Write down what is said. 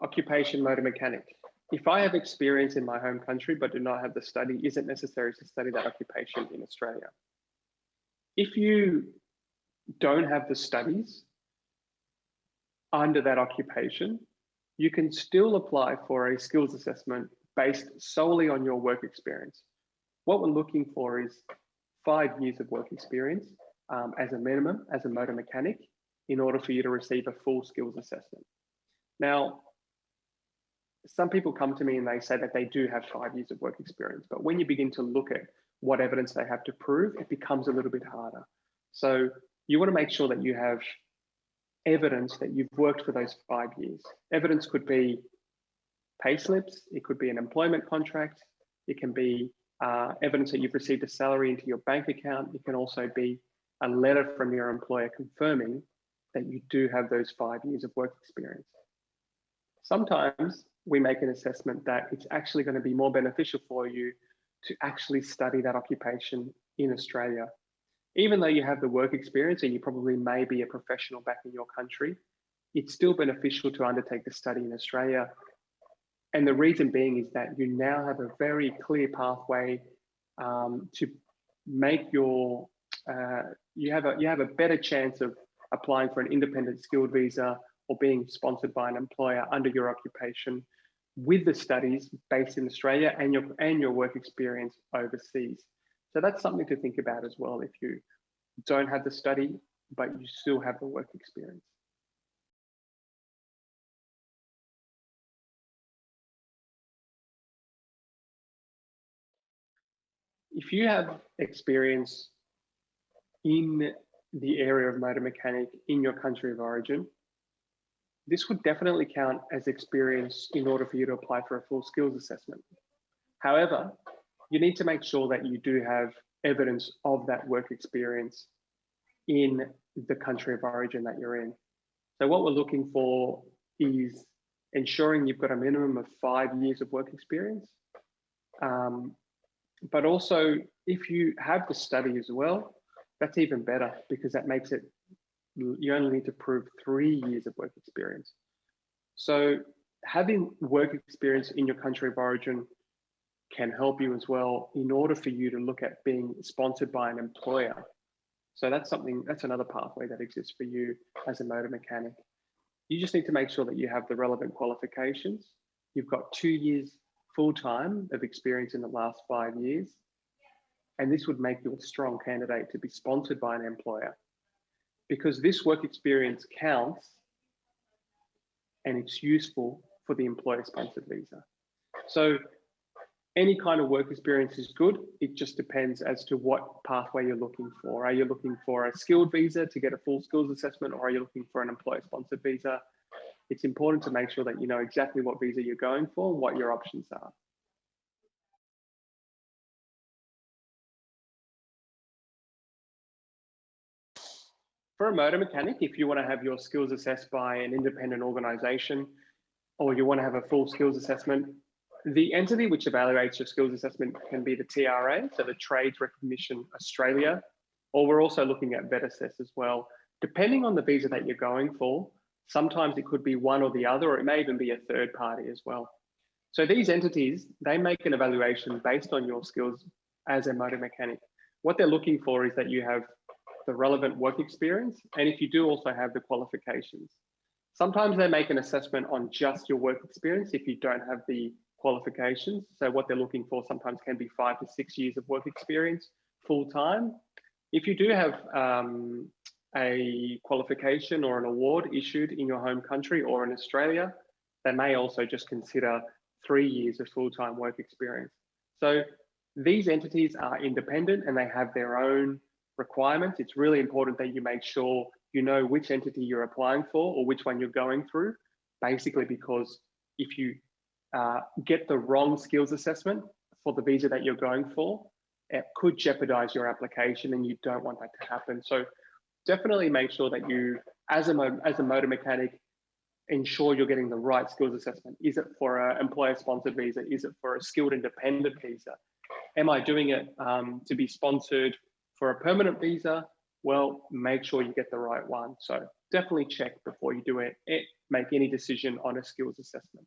Occupation motor mechanic. If I have experience in my home country but do not have the study, is it necessary to study that occupation in Australia? If you don't have the studies under that occupation, you can still apply for a skills assessment based solely on your work experience. What we're looking for is 5 years of work experience as a minimum, as a motor mechanic, in order for you to receive a full skills assessment. Now, some people come to me and they say that they do have 5 years of work experience, but when you begin to look at what evidence they have to prove, it becomes a little bit harder. So you want to make sure that you have evidence that you've worked for those 5 years. Evidence could be pay slips, it could be an employment contract, it can be evidence that you've received a salary into your bank account. It can also be a letter from your employer confirming that you do have those 5 years of work experience. Sometimes we make an assessment that it's actually going to be more beneficial for you to actually study that occupation in Australia. Even though you have the work experience and you probably may be a professional back in your country, it's still beneficial to undertake the study in Australia. And the reason being is that you now have a very clear pathway to make your, you have a better chance of applying for an independent skilled visa or being sponsored by an employer under your occupation with the studies based in Australia and your work experience overseas. So that's something to think about as well if you don't have the study, but you still have the work experience. If you have experience in the area of motor mechanic in your country of origin, this would definitely count as experience in order for you to apply for a full skills assessment. However, you need to make sure that you do have evidence of that work experience in the country of origin that you're in. So what we're looking for is ensuring you've got a minimum of 5 years of work experience. But also, if you have the study as well, that's even better because that makes it, you only need to prove 3 years of work experience. So having work experience in your country of origin can help you as well in order for you to look at being sponsored by an employer. So that's another pathway that exists for you as a motor mechanic. You just need to make sure that you have the relevant qualifications. You've got 2 years full-time of experience in the last 5 years. And this would make you a strong candidate to be sponsored by an employer, because this work experience counts and it's useful for the employer-sponsored visa. So any kind of work experience is good. It just depends as to what pathway you're looking for. Are you looking for a skilled visa to get a full skills assessment, or are you looking for an employer-sponsored visa? It's important to make sure that you know exactly what visa you're going for and what your options are. For a motor mechanic, if you want to have your skills assessed by an independent organisation, or you want to have a full skills assessment, the entity which evaluates your skills assessment can be the TRA, so the Trades Recognition Australia, or we're also looking at VetAssess as well. Depending on the visa that you're going for, sometimes it could be one or the other, or it may even be a third party as well. So these entities, they make an evaluation based on your skills as a motor mechanic. What they're looking for is that you have the relevant work experience, and if you do also have the qualifications. Sometimes they make an assessment on just your work experience if you don't have the qualifications. So what they're looking for sometimes can be 5 to 6 years of work experience full-time. If you do have a qualification or an award issued in your home country or in Australia, they may also just consider 3 years of full-time work experience. So these entities are independent and they have their own requirements. It's really important that you make sure you know which entity you're applying for or which one you're going through, basically because if you get the wrong skills assessment for the visa that you're going for, it could jeopardize your application and you don't want that to happen. So definitely make sure that you, as a motor mechanic, ensure you're getting the right skills assessment. Is it for an employer-sponsored visa? Is it for a skilled independent visa? Am I doing it to be sponsored for a permanent visa? Well, make sure you get the right one. So definitely check before before you do it, make any decision on a skills assessment.